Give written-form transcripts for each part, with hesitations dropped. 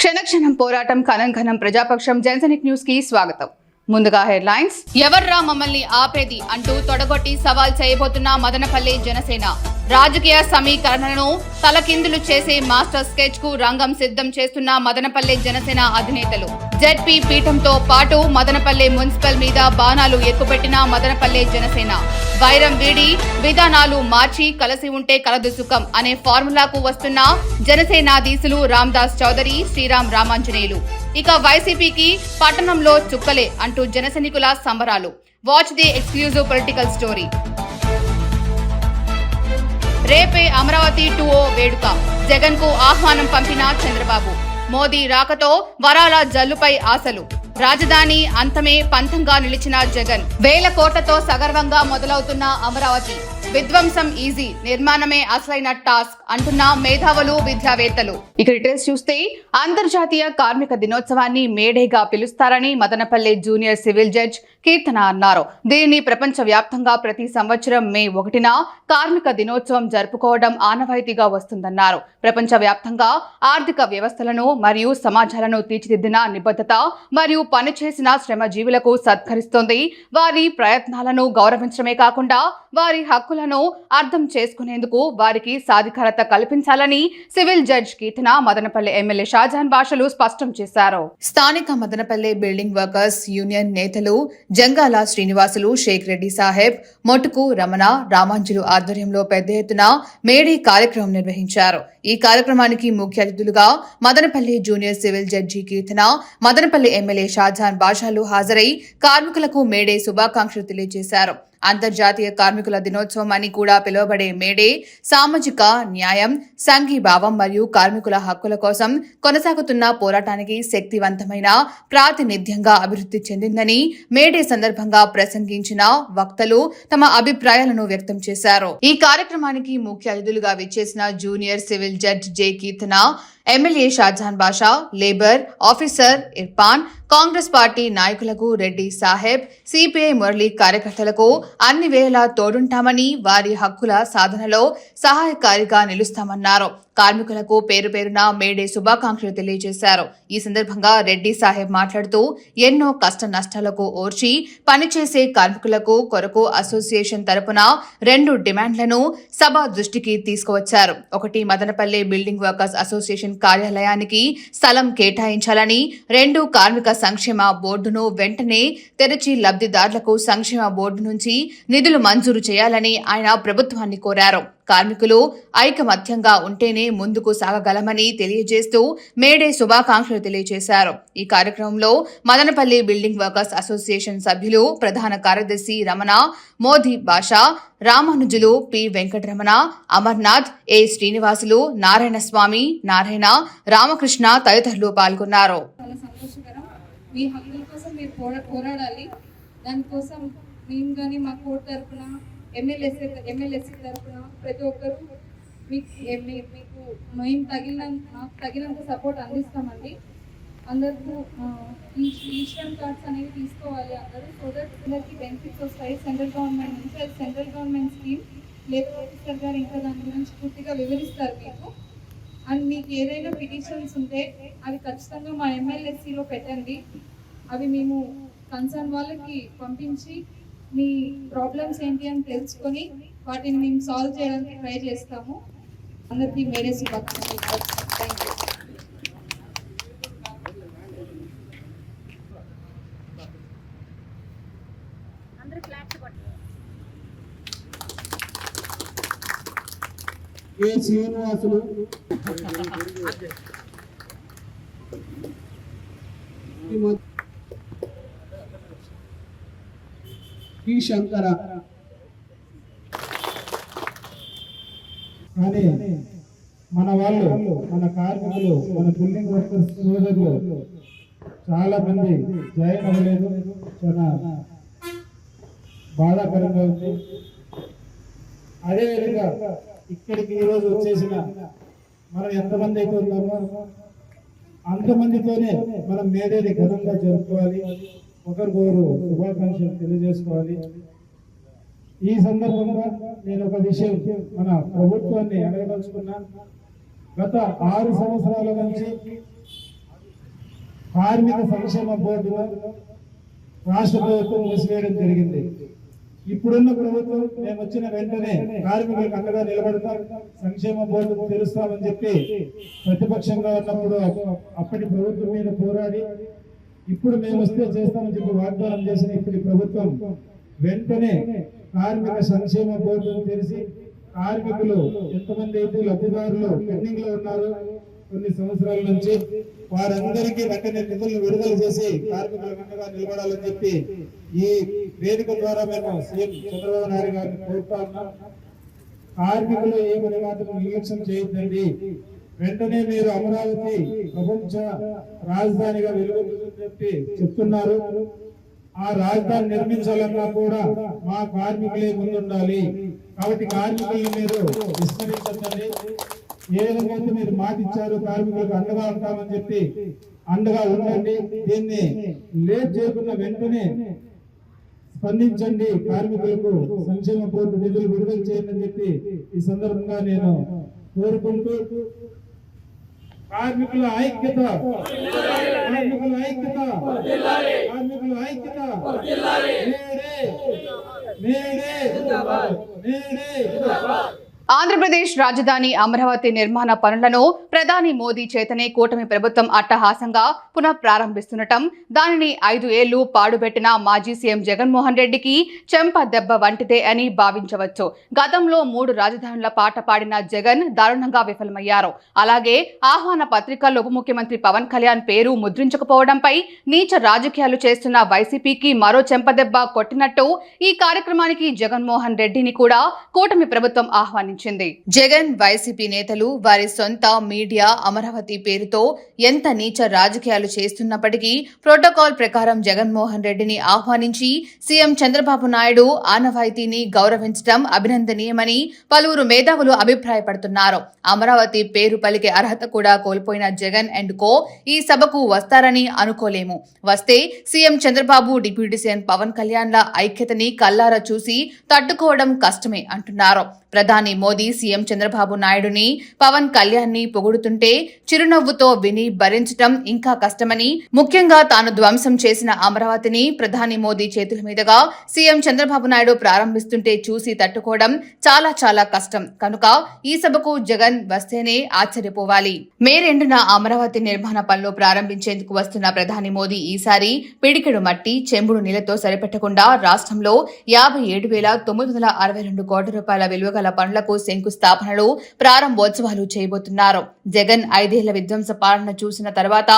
క్షణక్షణం పోరాటం కనంఘనం ప్రజాపక్షం జనసైనిక్ న్యూస్ కి స్వాగతం. ముందుగా హెడ్లైన్స్. ఎవర్రా మమ్మల్ని ఆపేది అంటూ తొడగొట్టి సవాల్ చేయబోతున్న మదనపల్లి జనసేన. రాజకీయ సమీకరణను తలకిందులు చేసే మాస్టర్ స్కెచ్ కు రంగం సిద్ధం చేస్తున్న మదనపల్లి జనసేన అధినేతలు. జెడ్పీ పీఠంతో పాటు మదనపల్లి మున్సిపల్ మీద బాణాలు ఎక్కుపెట్టిన మదనపల్లి జనసేన. వైరం వీడి విధానాలు మార్చి కలిసి ఉంటే కలదు సుఖం అనే ఫార్ములాకు వస్తున్న జనసేనాధీశులు రామ్దాస్ చౌదరి, శ్రీరామ్ రామాంజనేయులు. ఇక వైసీపీకి పట్టణంలో చుక్కలే అంటూ జనసైనికుల సంబరాలు. Watch the exclusive political story. రేపే అమరావతి 2.0 వేడుక. జగన్ కు ఆహ్వానం పంపిన చంద్రబాబు. మోదీ రాకతో వరాల జల్లుపై ఆశలు. రాజధాని అంతమే పంతంగా నిలిచిన జగన్. వేల కోట్లతో సగర్వంగా మొదలవుతున్న అమరావతి. విధ్వంసం ఈజీ, నిర్మాణమే అసలైన టాస్క్ అంటున్న మేధావులు, విద్యావేత్తలు. ఇక డీటెయిల్స్ చూస్తే, అంతర్జాతీయ కార్మిక దినోత్సవాన్ని మేడేగా పిలుస్తారని మదనపల్లి జూనియర్ సివిల్ జడ్జ్ కీర్తన అన్నారు. దీనిని ప్రపంచ వ్యాప్తంగా ప్రతి సంవత్సరం మే 1న కార్మిక దినోత్సవం జరుపుకోవడం ఆనవాయితీగా వస్తుందన్నారు. ప్రపంచ వ్యాప్తంగా ఆర్థిక వ్యవస్థలను మరియు సమాజాలను తీర్చిదిద్దిన నిబద్ధత మరియు పనిచేసిన శ్రమజీవులకు సత్కరిస్తోంది. వారి ప్రయత్నాలను గౌరవించడమే కాకుండా వారి హక్కులను అర్థం చేసుకునేందుకు వారికి సాధికారత కల్పించాలని సివిల్ జడ్జ్ కీర్తన మదనపల్లి ఎమ్మెల్యే షాజహాన్ బాషలు స్పష్టం చేశారు. స్థానిక మదనపల్లి బిల్డింగ్ వర్కర్స్ యూనియన్ నేతలు జంగాల శ్రీనివాసులు, షేక్ రెడ్డి సాహెబ్, మొటుకు రమణ, రామాంజులు ఆధ్వర్యంలో పెద్ద ఎత్తున మేడే కార్యక్రమం నిర్వహించారు. ఈ కార్యక్రమానికి ముఖ్య అతిథులుగా మదనపల్లి జూనియర్ సివిల్ జడ్జి కీర్తన, మదనపల్లి ఎమ్మెల్యే షాజహాన్ బాషాలు హాజరై కార్మికులకు మేడే శుభాకాంక్షలు తెలియజేశారు. అంతర్జాతీయ కార్మికుల దినోత్సవం అని కూడా పిలువబడే మేడే సామాజిక న్యాయం, సంఘీభావం మరియు కార్మికుల హక్కుల కోసం కొనసాగుతున్న పోరాటానికి శక్తివంతమైన ప్రాతినిధ్యంగా అభివృద్ధి చెందిందని మేడే సందర్భంగా ప్రసంగించిన వక్తలు తమ అభిప్రాయాలను వ్యక్తం చేశారు. ఈ కార్యక్రమానికి ముఖ్య అతిథులుగా విచ్చేసిన junior civil judge J Keerthana, MLA Shahjahan Basha, labour officer Irfan, Congress party నాయకులకు రెడ్డి సాహెబ్, సిపిఐ మురళి కార్యకర్తలకు అన్ని వేళలా తోడుంటామని, వారి హక్కుల సాధనలో సహాయకారిగా నిలుస్తామన్నారు. కార్మికులకు పేరు పేరున మేడే శుభాకాంక్షలు తెలియజేశారు. ఈ సందర్భంగా రెడ్డి సాహెబ్ మాట్లాడుతూ, ఎన్నో కష్ట నష్టాలకు ఓర్చి పనిచేసే కార్మికులకు కొరకు అసోసియేషన్ తరపున 2 డిమాండ్లను సభ దృష్టికి తీసుకువచ్చారు. ఒకటి, మదనపల్లి బిల్డింగ్ వర్కర్స్ అసోసియేషన్ కార్యాలయానికి స్థలం కేటాయించాలని, 2 కార్మిక సంక్షేమ బోర్డును వెంటనే తెరచి లబ్ధిదారులకు సంక్షేమ బోర్డు నుంచి నిధులు మంజూరు చేయాలని ఆయన ప్రభుత్వాన్ని కోరారు. కార్మికులు ఐకమత్యంగా ఉంటేనే ముందుకు సాగగలమని తెలియజేస్తూ మేడే శుభాకాంక్షలు తెలియజేశారు. ఈ కార్యక్రమంలో మదనపల్లి బిల్డింగ్ వర్కర్స్ అసోసియేషన్ సభ్యులు, ప్రధాన కార్యదర్శి రమణ, మోదీ బాషా, రామానుజులు, పి వెంకటరమణ, అమర్నాథ్, ఏ శ్రీనివాసులు, నారాయణ స్వామి, నారాయణ, రామకృష్ణ తదితరులు పాల్గొన్నారు. మీ హక్కుల కోసం మీరు పోరాడాలి. దానికోసం మేము కానీ మా కోర్టు తరఫున ఎమ్మెల్యేసీ తరఫున ప్రతి ఒక్కరూ మీకు మేము తగినంత సపోర్ట్ అందిస్తామండి. అందరికీ ఈశ్వరం కార్డ్స్ అనేవి తీసుకోవాలి అందరూ. సో దట్ అందరికీ బెనిఫిట్స్ వస్తాయి సెంట్రల్ గవర్నమెంట్ నుంచి. అది central government scheme. Labour officer గారు ఇంకా దాని గురించి పూర్తిగా వివరిస్తారు మీకు. అండ్ మీకు ఏదైనా పిటిషన్స్ ఉంటే అవి ఖచ్చితంగా మా ఎమ్మెల్యేసీలో పెట్టండి. అవి మేము కన్సర్న్ వాళ్ళకి పంపించి మీ ప్రాబ్లమ్స్ ఏంటి అని తెలుసుకొని వాటిని మేము సాల్వ్ చేయడానికి ట్రై చేస్తాము. అందరికీ మేడే శుభాకాంక్షలు. Thank you. Srinivasulu, P Shankara అని మన వాళ్ళు, మన కార్మికులు, మన బిల్డింగ్ వర్కర్స్ సోదరులు చాలా మంది జాయిన్ అవ్వలేదు. చాలా బాధాకరంగా ఉంది. అదేవిధంగా ఇక్కడికి ఈరోజు వచ్చేసిన మనం ఎంతమంది అయితే ఉన్నామో అంతమందితోనే మనం మేడేని ఘనంగా జరుపుకోవాలి. ఒకరికొకరు శుభాకాంక్షలు తెలియజేసుకోవాలి. ఈ సందర్భంగా నేను ఒక విషయం మన ప్రభుత్వాన్ని అడగదలుచుకున్నాను. గత 6 సంవత్సరాల నుంచి కార్మిక సంక్షేమ బోర్డును రాష్ట్ర ప్రభుత్వం మూసివేయడం జరిగింది. ఇప్పుడున్న ప్రభుత్వం మేము వచ్చిన వెంటనే కార్మికులకు అండగా నిలబడతాం, సంక్షేమ బోర్డు తెరుస్తామని చెప్పి ప్రతిపక్షంగా ఉన్నప్పుడు అప్పటి ప్రభుత్వం మీద పోరాడి ఇప్పుడు మేము వస్తే చేస్తామని చెప్పి వాగ్దానం చేసిన ఇప్పటి ప్రభుత్వం వెంటనే కార్మిక సంక్షేమ బోర్డును తెరిచి కార్మికులు ఎంతమంది అయితే లబ్ధిదారులు పెండింగ్ లో ఉన్నారు కొన్ని సంవత్సరాల నుంచి వారందరికీ వెంటనే నిధులను విడుదల చేసి కార్మికులకు అండగా నిలబడాలని చెప్పి ఈ వేదిక ద్వారా మేము సీఎం చంద్రబాబు నాయుడు గారిని కోరుతా ఉన్నాం. కార్మికులు ఏమని మాత్రం నిర్లక్ష్యం చేయొద్దండి. వెంటనే మీరు అమరావతి ప్రపంచ రాజధానిగా వెలుగొందుతుందని చెప్పి చెప్తున్నారు. ఆ రాజధాని నిర్మించాలన్నా కూడా మా కార్మికులే ముందుండాలి. కాబట్టి కార్మికుల్ని మీరు విస్మరించండి. ఏ విధంగా అయితే మీరు మాట ఇచ్చారు కార్మికులకు అండగా ఉంటామని చెప్పి అండగా ఉండండి. దీన్ని లేట్ చేయకుండా వెంటనే స్పందించండి. కార్మికులకు సంక్షేమ బోర్డు నిధులు విడుదల చేయండి అని చెప్పి ఈ సందర్భంగా నేను కోరుకుంటూ కార్మికుల ఐక్యత, కార్మికుల ఐక్యత, కార్మికుల ఐక్యత, ఆంధ్రప్రదేశ్ రాజధాని అమరావతి నిర్మాణ పనులను ప్రధాని మోదీ చేతనే కూటమి ప్రభుత్వం అట్టహాసంగా పునః ప్రారంభిస్తుండటం దానిని 5 ఏళ్లు పాడుపెట్టిన మాజీ సీఎం జగన్మోహన్ రెడ్డికి చెంప దెబ్బ వంటిదే అని భావించవచ్చు. గతంలో 3 రాజధానుల పాట పాడిన జగన్ దారుణంగా విఫలమయ్యారు. అలాగే ఆహ్వాన పత్రికల్లో ఉప ముఖ్యమంత్రి పవన్ కళ్యాణ్ పేరు ముద్రించకపోవడంపై నీచ రాజకీయాలు చేస్తున్న వైసీపీకి మరో చెంపదెబ్బ కొట్టినట్టు ఈ కార్యక్రమానికి జగన్మోహన్ రెడ్డిని కూడా కూటమి ప్రభుత్వం ఆహ్వానించింది. జగన్ వైసీపీ నేతలు వారి సొంత మీడియా అమరావతి పేరుతో ఎంత నీచ రాజకీయాలు చేస్తున్నప్పటికీ ప్రోటోకాల్ ప్రకారం జగన్మోహన్ రెడ్డిని ఆహ్వానించి సీఎం చంద్రబాబు నాయుడు ఆనవాయితీని గౌరవించడం అభినందనీయమని పలువురు మేధావులు అభిప్రాయపడుతున్నారు. అమరావతి పేరు పలికే అర్హత కూడా కోల్పోయిన జగన్ అండ్ కో ఈ సభకు వస్తారని అనుకోలేము. వస్తే CM Chandrababu, deputy CM Pawan కళ్యాణ్ల ఐక్యతని కల్లారా చూసి తట్టుకోవడం కష్టమే అంటున్నారు. ప్రధాని మోదీ సీఎం చంద్రబాబు నాయుడుని, పవన్ కళ్యాణ్ ని పొగుడుతుంటే చిరునవ్వుతో విని భరించడం ఇంకా కష్టమని, ముఖ్యంగా తాను ధ్వంసం చేసిన అమరావతిని ప్రధాని మోదీ చేతుల మీదుగా సీఎం చంద్రబాబు నాయుడు ప్రారంభిస్తుంటే చూసి తట్టుకోవడం చాలా చాలా కష్టం. కనుక ఈ సభకు జగన్ వస్తేనే ఆశ్చర్యపోవాలి. మే 2న అమరావతి నిర్మాణ పనులు ప్రారంభించేందుకు వస్తున్న ప్రధాని మోదీ ఈసారి పిడికెడు మట్టి, చెంబుడు నీళ్లతో సరిపెట్టకుండా రాష్ట్రంలో 57,962 కోట్ల రూపాయల విలువ పనులకు శంకుస్థాపనలు, ప్రారంభోత్సవాలు చేయబోతున్నారు. జగన్ 5 ఏళ్ల విధ్వంస పాలన చూసిన తర్వాత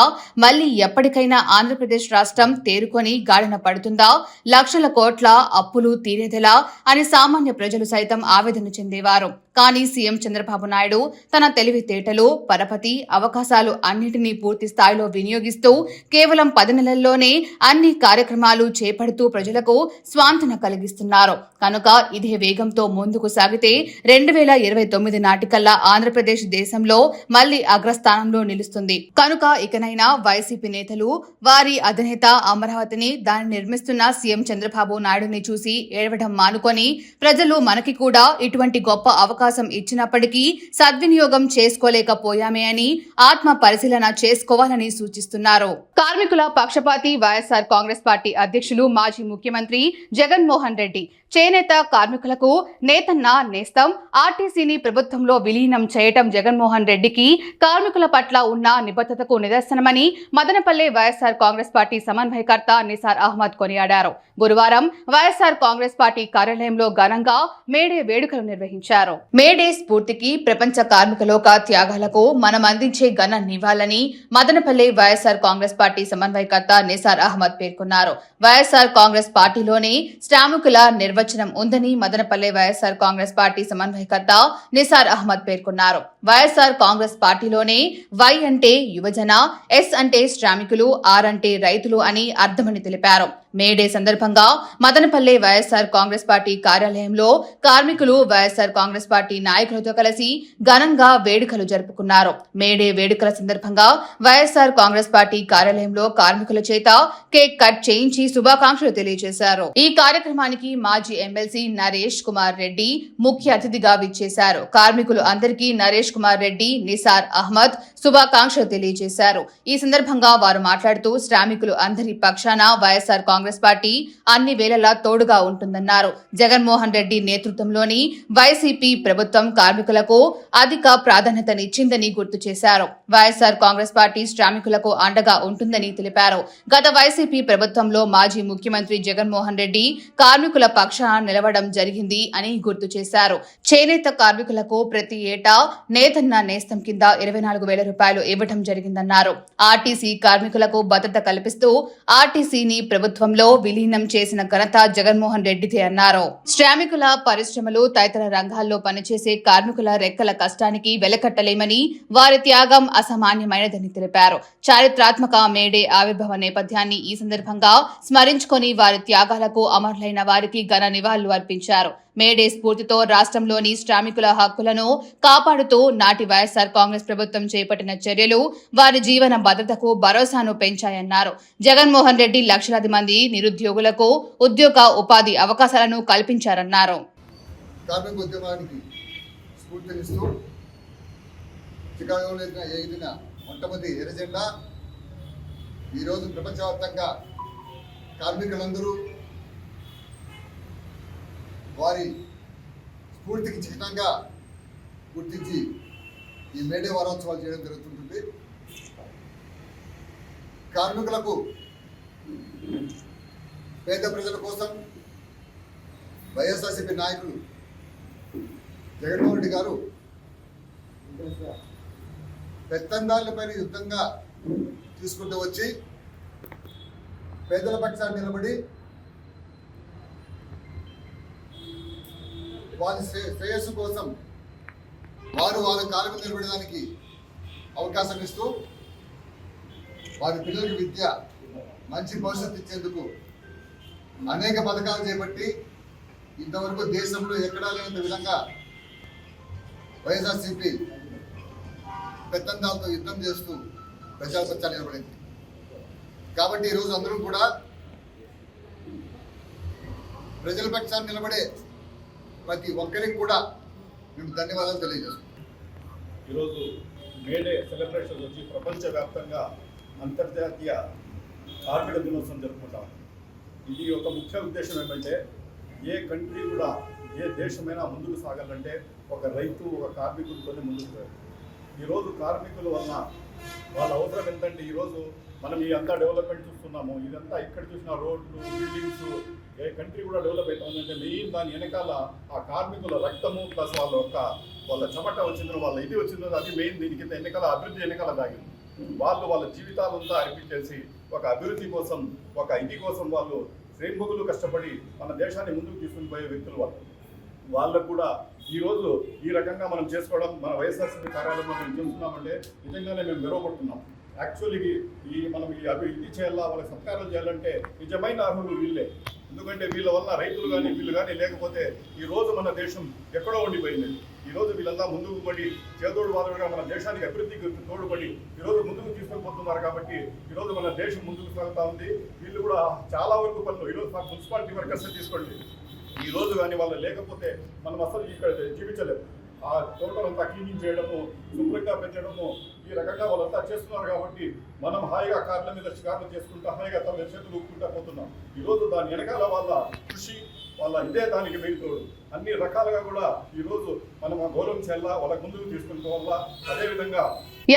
మళ్లీ ఎప్పటికైనా ఆంధ్రప్రదేశ్ రాష్ట్రం తేరుకొని గాడిన పడుతుందా, లక్షల కోట్ల అప్పులు తీరేదెలా అని సామాన్య ప్రజలు సైతం ఆవేదన చెందేవారు. కానీ సీఎం చంద్రబాబు నాయుడు తన తెలివితేటలు, పరపతి, అవకాశాలు అన్నింటినీ పూర్తి స్థాయిలో వినియోగిస్తూ కేవలం 10 నెలల్లోనే అన్ని కార్యక్రమాలు చేపడుతూ ప్రజలకు స్వాంతన కలిగిస్తున్నారు. కనుక ఇదే వేగంతో ముందుకు సాగితే 2029 నాటికల్లా ఆంధ్రప్రదేశ్ దేశంలో మళ్లీ అగ్రస్థానంలో నిలుస్తుంది. కనుక ఇకనైనా వైసీపీ నేతలు, వారి అధినేత అమరావతిని, దాన్ని నిర్మిస్తున్న సీఎం చంద్రబాబు నాయుడుని చూసి ఏడవడం మానుకొని ప్రజలు మనకి కూడా ఇటువంటి గొప్ప అవకాశం ఇచ్చినప్పటికీ సద్వినియోగం చేసుకోలేకపోయామే అని ఆత్మ పరిశీలన చేసుకోవాలని సూచిస్తున్నారు. కార్మికుల పక్షపాతి వైఎస్ఆర్ కాంగ్రెస్ పార్టీ అధ్యక్షులు, మాజీ ముఖ్యమంత్రి జగన్మోహన్ రెడ్డి చేనేత కార్మికులకు నేతన్న నేస్తం ఆర్టీసీని ప్రభుత్వంలో విలీనం చేయటం జగన్మోహన్ రెడ్డికి కార్మికుల పట్ల ఉన్న నిబద్ధతకు నిదర్శనమని మదనపల్లె వైఎస్ఆర్ కాంగ్రెస్ పార్టీ సమన్వయకర్త నిసార్ అహ్మద్ కొనియాడారు. గురువారం వైఎస్ఆర్ కాంగ్రెస్ పార్టీ కార్యాలయంలో ఘనంగా మేడే వేడుకలు నిర్వహించారు. మేడే స్ఫూర్తికి, ప్రపంచ కార్మిక లోక త్యాగాలకు మనం అందించే ఘన నివాళని మదనపల్లె వైఎస్ఆర్ కాంగ్రెస్ పార్టీ సమన్వయకర్త నిసార్ అహ్మద్ పేర్కొన్నారు. వైఎస్ఆర్ కాంగ్రెస్ పార్టీలోనే శ్రామికుల నిర్వచనం ఉందని మదనపల్లె వైఎస్ఆర్ కాంగ్రెస్ పార్టీ సమన్వయకర్త నిసార్ అహ్మద్ పేర్కొన్నారు. వైఎస్ఆర్ కాంగ్రెస్ పార్టీలోనే వై అంటే యువజన, ఎస్ అంటే శ్రామికులు, ఆర్ అంటే రైతులు అని అర్థమని తెలిపారు. మేడే సందర్భంగా మదనపల్లె వైఎస్ఆర్ కాంగ్రెస్ పార్టీ కార్యాలయంలో కార్మికులు వైఎస్ఆర్ కాంగ్రెస్ పార్టీ నాయకులతో కలిసి ఘనంగా వేడుకలు జరుపుకున్నారు. మేడే వేడుకల సందర్భంగా వైఎస్ఆర్ కాంగ్రెస్ పార్టీ కార్యాలయంలో కార్మికుల చేత కేక్ కట్ చేయించి శుభాకాంక్షలు తెలియజేశారు. ఈ కార్యక్రమానికి మాజీ ఎమ్మెల్సీ నరేష్ కుమార్ రెడ్డి ముఖ్య అతిథిగా విచ్చేశారు. కార్మికులు అందరికీ నరేష్ కుమార్ రెడ్డి, నిసార్ అహ్మద్ శుభాకాంక్షలు తెలియజేశారు. ఈ సందర్భంగా వారు మాట్లాడుతూ శ్రామికులు అందరి పక్షాన వైఎస్ఆర్ కాంగ్రెస్ పార్టీ అన్ని వేళలా తోడుగా ఉంటుందన్నారు. జగన్మోహన్ రెడ్డి నేతృత్వంలోని వైసీపీ ప్రభుత్వం కార్మికులకు అధిక ప్రాధాన్యతనిచ్చిందని గుర్తు చేశారు. వైఎస్ఆర్ కాంగ్రెస్ పార్టీ శ్రామికులకు అండగా ఉంటుందని తెలిపారు. గత వైసీపీ ప్రభుత్వంలో మాజీ ముఖ్యమంత్రి జగన్మోహన్ రెడ్డి కార్మికుల పక్షాన నిలవడం జరిగింది అని గుర్తు చేశారు. చేనేత కార్మికులకు ప్రతి ఏటా నేతన్న నేస్తం కింద 24,000 రూపాయలు ఇవ్వడం జరిగిందన్నారు. ఆర్టీసీ కార్మికులకు భద్రత కల్పిస్తూ ఆర్టీసీని ప్రభుత్వంలో విలీనం చేసిన ఘనత జగన్మోహన్ రెడ్డిదే అన్నారు. శ్రామికుల పరిశ్రమలు తదితర రంగాల్లో పనిచేసే కార్మికుల రెక్కల కష్టానికి వెలకట్టలేమని, వారి త్యాగం అసామాన్యమైనదని తెలిపారు. చారిత్రాత్మక మేడే ఆవిర్భావ నేపథ్యాన్ని ఈ సందర్భంగా స్మరించుకొని వారి త్యాగాలకు అమరులైన వారికి ఘన నివాళులు అర్పించారు. మేడే స్ఫూర్తితో రాష్ట్రంలోని శ్రామికుల హక్కులను కాపాడుతూ నాటి వైఎస్ఆర్ కాంగ్రెస్ ప్రభుత్వం చేపట్టిన చర్యలు వారి జీవన భద్రతకు భరోసాను పెంచాయన్నారు. జగన్మోహన్ రెడ్డి లక్షలాది మంది నిరుద్యోగులకు ఉద్యోగ ఉపాధి అవకాశాలను కల్పించారన్నారు. కార్మిక ఉద్యమానికి స్ఫూర్తినిస్తూ చికాగోలో ఎగిరిన మొట్టమొదటి ఎర్రజెండా ఈరోజు ప్రపంచవ్యాప్తంగా కార్మికులందరూ వారి స్ఫూర్తికి చిహ్నంగా గుర్తించి ఈ మేడే వారోత్సవాలు చేయడం జరుగుతుంటుంది. కార్మికులకు, పేద ప్రజల కోసం వైఎస్ఆర్సీపీ నాయకులు జగన్మోహన్ రెడ్డి గారు పెత్తందారులపైన యుద్ధంగా తీసుకుంటూ వచ్చి పేదల పక్షాన్ని నిలబడి వారి శ్రేయస్సు కోసం వారి కాళ్ళ మీద నిలబడడానికి అవకాశం ఇస్తూ వారి పిల్లలకి విద్య, మంచి భవిష్యత్తు ఇచ్చేందుకు అనేక పథకాలు చేపట్టి ఇంతవరకు దేశంలో ఎక్కడా లేనంత విధంగా వైఎస్ఆర్సీపీ పెత్తందాలతో యుద్ధం చేస్తూ ప్రజాపక్షాలు నిలబడింది. కాబట్టి ఈరోజు అందరూ కూడా ప్రజల పక్షాన్ని నిలబడే ప్రతి ఒక్కరికి కూడా మేము ధన్యవాదాలు తెలియజేస్తున్నాం. ఈరోజు మేడే సెలబ్రేషన్ వచ్చి ప్రపంచవ్యాప్తంగా అంతర్జాతీయ కార్మిక దినోత్సవం జరుపుకుంటాం. ఇది ఒక ముఖ్య ఉద్దేశం ఏమంటే, ఏ కంట్రీ కూడా, ఏ దేశమైనా ముందుకు సాగాలంటే ఒక రైతు, ఒక కార్మికుడితోనే ముందుకు సాగాలి. ఈరోజు కార్మికుల వలన వాళ్ళ అవసరం ఎంతంటే, ఈరోజు మనం ఈ అంతా డెవలప్మెంట్ చూస్తున్నాము. ఇదంతా ఇక్కడ చూసిన రోడ్లు, బిల్డింగ్స్, ఏ కంట్రీ కూడా డెవలప్ అవుతుందంటే మెయిన్ దాని వెనకాల ఆ కార్మికుల రక్తము ప్లస్ వాళ్ళ చెమట వచ్చిందో, వాళ్ళ ఇది వచ్చిందో, అది మెయిన్. దీనికి వెనకాల అభివృద్ధి వెనకాల దాగింది. వాళ్ళ జీవితాలంతా అర్పించేసి ఒక అభివృద్ధి కోసం, ఒక ఇది కోసం వాళ్ళు శ్రేణులు కష్టపడి మన దేశాన్ని ముందుకు తీసుకుని పోయే వ్యక్తులు వాళ్ళకు కూడా ఈరోజు ఈ రకంగా మనం చేసుకోవడం, మన వైఎస్ఆర్సీపీ కార్యాలయంలో మేము చేస్తున్నామంటే నిజంగానే మేము గర్వపడుతున్నాం. యాక్చువల్లీ మనం ఇది చేయాలా, వాళ్ళకి సత్కారాలు చేయాలంటే నిజమైన అర్హులు వీళ్ళే. ఎందుకంటే వీళ్ళ వల్ల రైతులు కానీ వీళ్ళు కానీ లేకపోతే ఈరోజు మన దేశం ఎక్కడో ఉండిపోయింది. ఈరోజు వీళ్ళంతా ముందుకు పడి చేదోడు వాదోడుగా మన దేశానికి అభివృద్ధికి తోడుపడి ఈరోజు ముందుకు తీసుకుపోతున్నారు. కాబట్టి ఈరోజు మన దేశం ముందుకు సాగుతూ ఉంది. వీళ్ళు కూడా చాలా వరకు పనులు ఈరోజు మున్సిపాలిటీ వర్కర్స్ తీసుకోండి, ఈరోజు కానీ వాళ్ళు లేకపోతే మనం అసలు ఇక్కడ జీవించలేము. ఆ తోటలంతా క్లీనింగ్ చేయడము, శుభ్రంగా పెంచడము, ఈ రకంగా వాళ్ళంతా చేస్తున్నారు. కాబట్టి మనం హాయిగా కార్ల మీద షికార్లు చేసుకుంటా హాయిగా తమ చేతులు ఊపుకుంటా పోతున్నాం. ఈరోజు దాని వెనకాల వాళ్ళ కృషి, వాళ్ళ ఇదే దానికి మెయిన్. అన్ని రకాలుగా కూడా ఈరోజు మనం గౌరవం చేయాలా, వాళ్ళ ముందుకు తీసుకుంటూ అదేవిధంగా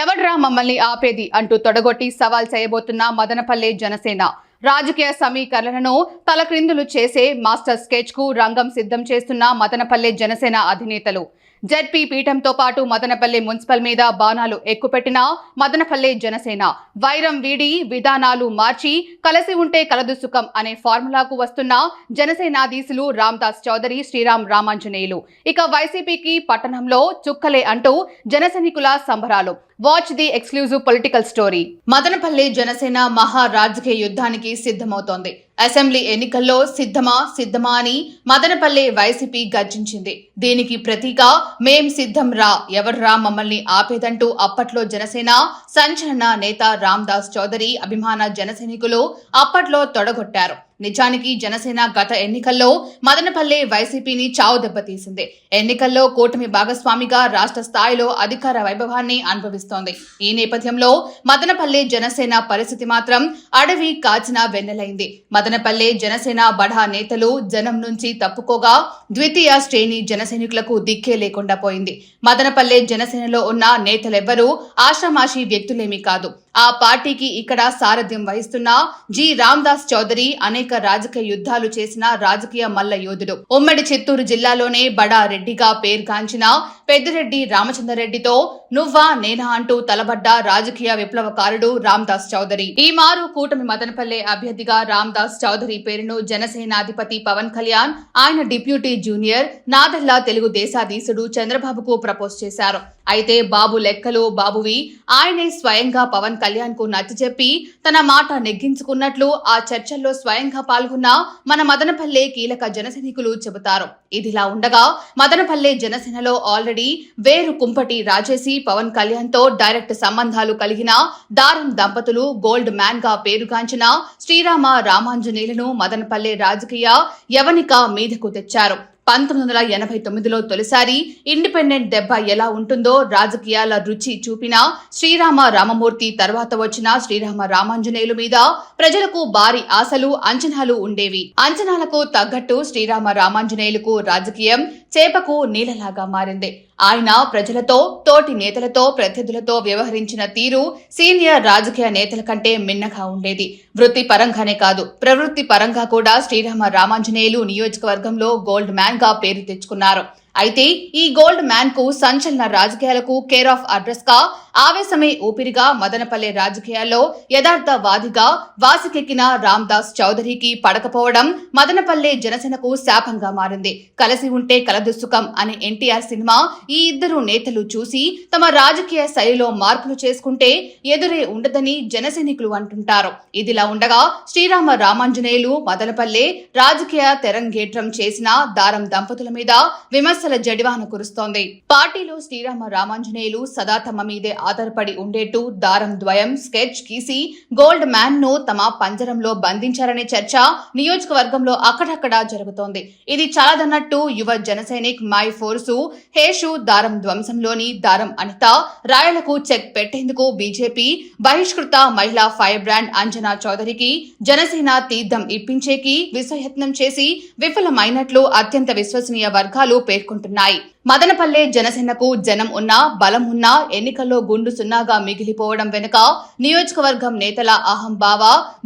ఎవడ్రా మమ్మల్ని ఆపేది అంటూ తొడగొట్టి సవాల్ చేయబోతున్న మదనపల్లె జనసేన రాజకీయ సమీకరణలను తలక్రిందులు చేసే మాస్టర్ స్కెచ్ కు రంగం సిద్ధం చేస్తున్న మదనపల్లె జనసేన అధినేతలు. జెడ్పీ పీఠంతో పాటు మదనపల్లె మున్సిపల్ మీద బాణాలు ఎక్కుపెట్టిన మదనపల్లె జనసేన వైరం వీడి విధానాలు మార్చి కలిసి ఉంటే కలదు సుఖం అనే ఫార్ములాకు వస్తున్న జనసేనాధీశులు రామ్దాస్ చౌదరి, శ్రీరామ్ రామాంజనేయులు. ఇక వైసీపీకి పట్టణంలో చుక్కలే అంటూ జనసైనికుల సంబరాలు. Watch the exclusive political story. Madanapalle Janasena మహా రాజకీయ యుద్ధానికి సిద్ధమవుతోంది. అసెంబ్లీ ఎన్నికల్లో సిద్ధమా అని మదనపల్లె వైసీపీ గర్జించింది. దీనికి ప్రతీక మేం సిద్ధం రా, ఎవర్రా మమ్మల్ని ఆపేదంటూ అప్పట్లో జనసేన సంచలన నేత రామ్దాస్ చౌదరి అభిమాన జనసైనికులు అప్పట్లో తొడగొట్టారు. నిజానికి జనసేన గత ఎన్నికల్లో మదనపల్లె వైసీపీని చావు దెబ్బతీసింది. ఎన్నికల్లో కూటమి భాగస్వామిగా రాష్ట్ర స్థాయిలో అధికార వైభవాన్ని అనుభవిస్తోంది. ఈ నేపథ్యంలో మదనపల్లె జనసేన పరిస్థితి మాత్రం అడవి కాచిన వెన్నెలైంది. మదనపల్లె జనసేన బడా నేతలు జనం నుంచి తప్పుకోగా ద్వితీయ శ్రేణి జనసైనికులకు దిక్కే లేకుండా పోయింది. మదనపల్లె జనసేనలో ఉన్న నేతలెవ్వరూ ఆషామాషి వ్యక్తులేమీ కాదు. ఆ పార్టీకి ఇక్కడ సారథ్యం వహిస్తున్న జి రామ్దాస్ చౌదరి అనేక రాజకీయ యుద్ధాలు చేసిన రాజకీయ మల్ల యోధుడు. ఉమ్మడి చిత్తూరు జిల్లాలోనే బడా రెడ్డిగా పేరుగాంచిన పెద్దిరెడ్డి రామచంద్రరెడ్డితో నువ్వా నేనా అంటూ తలబడ్డ రాజకీయ విప్లవకారుడు రామ్దాస్ చౌదరి. ఈ మారు కూటమి మదనపల్లె అభ్యర్థిగా రామ్దాస్ చౌదరి పేరును జనసేనాధిపతి పవన్ కళ్యాణ్ ఆయన డిప్యూటీ జూనియర్ నాదెళ్ల తెలుగు దేశాధీశుడు చంద్రబాబుకు ప్రపోజ్ చేశారు. అయితే బాబు లెక్కలు బాబువి, ఆయనే స్వయంగా పవన్ కళ్యాణ్ కు నచ్చజెప్పి తన మాట నెగ్గించుకున్నట్లు ఆ చర్చల్లో స్వయంగా పాల్గొన్న మన మదనపల్లె కీలక జనసైనికులు చెబుతారు. ఇదిలా ఉండగా మదనపల్లె జనసేనలో ఆల్రెడీ వేరు కుంపటి రాజేసి పవన్ కళ్యాణ్ తో డైరెక్ట్ సంబంధాలు కలిగిన దారం దంపతులు గోల్డ్ మ్యాన్ గా పేరుగాంచిన శ్రీరామ రామాంజనేయులను మదనపల్లె రాజకీయ యవనిక మీదకు తెచ్చారు. 1989లో తొలిసారి ఇండిపెండెంట్ దెబ్బ ఎలా ఉంటుందో రాజకీయాల రుచి చూపిన శ్రీరామ రామమూర్తి తర్వాత వచ్చిన శ్రీరామ రామాంజనేయుల మీద ప్రజలకు భారీ ఆశలు అంచనాలు ఉండేవి. అంచనాలకు తగ్గట్టు శ్రీరామ రామాంజనేయులకు రాజకీయం చేపకు నీళ్లలాగా మారింది. ఆయన ప్రజలతో, తోటి నేతలతో, ప్రత్యర్థులతో వ్యవహరించిన తీరు సీనియర్ రాజకీయ నేతల కంటే మిన్నగా ఉండేది. వృత్తి పరంగానే కాదు, ప్రవృత్తి పరంగా కూడా శ్రీరామ రామాంజనేయులు నియోజకవర్గంలో గోల్డ్ మ్యాన్ గా పేరు తెచ్చుకున్నారు. అయితే ఈ గోల్డ్ మ్యాన్ కు సంచలన రాజకీయాలకు కేర్ ఆఫ్ అడ్రస్ గా ఆవేశమే ఊపిరిగా మదనపల్లె రాజకీయాల్లో యథార్థవాదిగా వాసికెక్కిన రామ్దాస్ చౌదరికి పడకపోవడం మదనపల్లె జనసేనకు శాపంగా మారింది. కలిసి ఉంటే కలదు సుఖం అనే ఎన్టీఆర్ సినిమా ఈ ఇద్దరు నేతలు చూసి తమ రాజకీయ శైలిలో మార్పులు చేసుకుంటే ఎదురే ఉండదని జనసైనికులు అంటుంటారు. ఇదిలా ఉండగా శ్రీరామ రామాంజనేయులు మదనపల్లె రాజకీయ తెరంగేట్రం చేసిన దారం దంపతుల మీద విమర్శల జడివాన కురుస్తోంది. పార్టీలో శ్రీరామ రామాంజనేయులు సదా తమ మీదే ఆధారపడి ఉండేట్టు దారం ద్వయం స్కెచ్ గీసి గోల్డ్ మ్యాన్ ను తమ పంజరంలో బంధించారనే చర్చ నియోజకవర్గంలో అక్కడక్కడా జరుగుతోంది. ఇది చాలదన్నట్టు యువ జనసైనిక్ మై ఫోర్సు హేషు దారం ధ్వంసంలోని దారం అనిత రాయలకు చెక్ పెట్టేందుకు బీజేపీ బహిష్కృత మహిళా ఫైర్ బ్రాండ్ అంజనా చౌదరికి జనసేన తీర్థం ఇప్పించేకి విశ్వయత్నం చేసి విఫలమైనట్లు అత్యంత విశ్వసనీయ వర్గాలు పేర్కొంటున్నాయి. మదనపల్లె జనసేనకు జనం ఉన్నా బలం ఉన్నా ఎన్నికల్లో గుండు సున్నాగా మిగిలిపోవడం వెనుక నియోజకవర్గం నేతల అహంభావ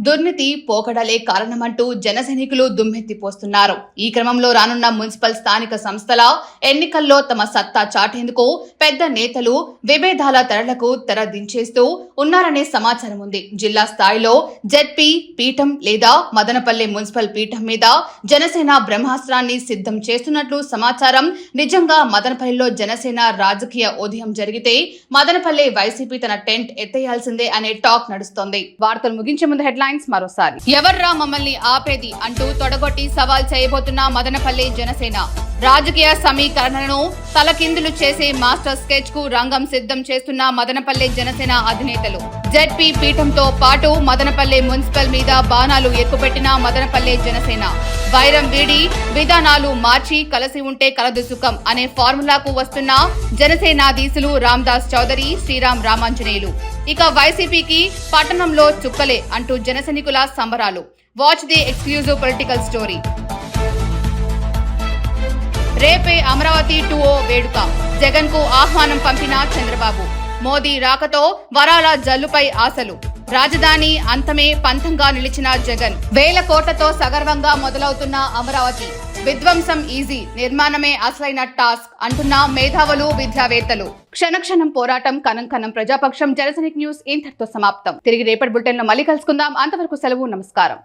దుర్నీతి పోకడలే కారణమంటూ జనసైనికులు దుమ్మెత్తిపోస్తున్నారు. ఈ క్రమంలో రానున్న మున్సిపల్ స్థానిక సంస్థల ఎన్నికల్లో తమ సత్తా చాటేందుకు పెద్ద నేతలు విభేదాల తెరలకు తెరదించేస్తూ ఉన్నారనే సమాచారం ఉంది. జిల్లా స్థాయిలో జెడ్పీ పీఠం లేదా మదనపల్లె మున్సిపల్ పీఠం మీద జనసేన బ్రహ్మాస్త్రాన్ని సిద్ధం చేస్తున్నట్లు సమాచారం. నిజంగా మదనపల్లిలో జనసేన రాజకీయ ఉదయం జరిగితే మదనపల్లె వైసీపీ తన టెంట్ ఎత్తేయాల్సిందే అనే టాక్ నడుస్తోంది. వార్తలు ముగించే ముందు హెడ్లైన్స్ మరోసారి. ఎవర్రా మమ్మల్ని ఆపేది అంటూ తొడగొట్టి సవాల్ చేయబోతున్న మదనపల్లె జనసేన. రాజకీయ సమీకరణను తలకిందులు చేసే మాస్టర్ స్కెచ్ కు రంగం సిద్ధం చేస్తున్న మదనపల్లె జనసేన అధినేతలు. జెడ్పీ పీఠంతో పాటు మదనపల్లె మున్సిపల్ మీద బాణాలు ఎక్కుపెట్టిన మదనపల్లె జనసేన. వైరం వీడి విధానాలు మార్చి కలిసి ఉంటే కలదు సుఖం అనే ఫార్ములాకు వస్తున్న జనసేనాధీశులు రామ్దాస్ చౌదరి, శ్రీరామ్ రామాంజనేయులు. ఇక వైసీపీకి పట్టణంలో చుక్కలే అంటూ జనసైనికుల సంబరాలు. Watch the exclusive political story. రేపే అమరావతి 2.0 వేడుక. జగన్ కు ఆహ్వానం పంపిన చంద్రబాబు. మోదీ రాకతో వరాల జల్లుపై ఆశలు. రాజధాని అంతమే పంతంగా నిలిచిన జగన్. వేల కోట్లతో సగర్వంగా మొదలవుతున్న అమరావతి. విధ్వంసం ఈజీ, నిర్మాణమే అసలైన టాస్క్ అంటున్న మేధావులు, విద్యావేత్తలు. క్షణక్షణం పోరాటం, కణం కణం ప్రజాపక్షం. జనసైనిక్ న్యూస్ ఇంతటితో సమాప్తం. తిరిగి రేపటి బులెటిన్ లో మళ్ళీ కలుసుకుందాం. అంతవరకు సెలవు, నమస్కారం.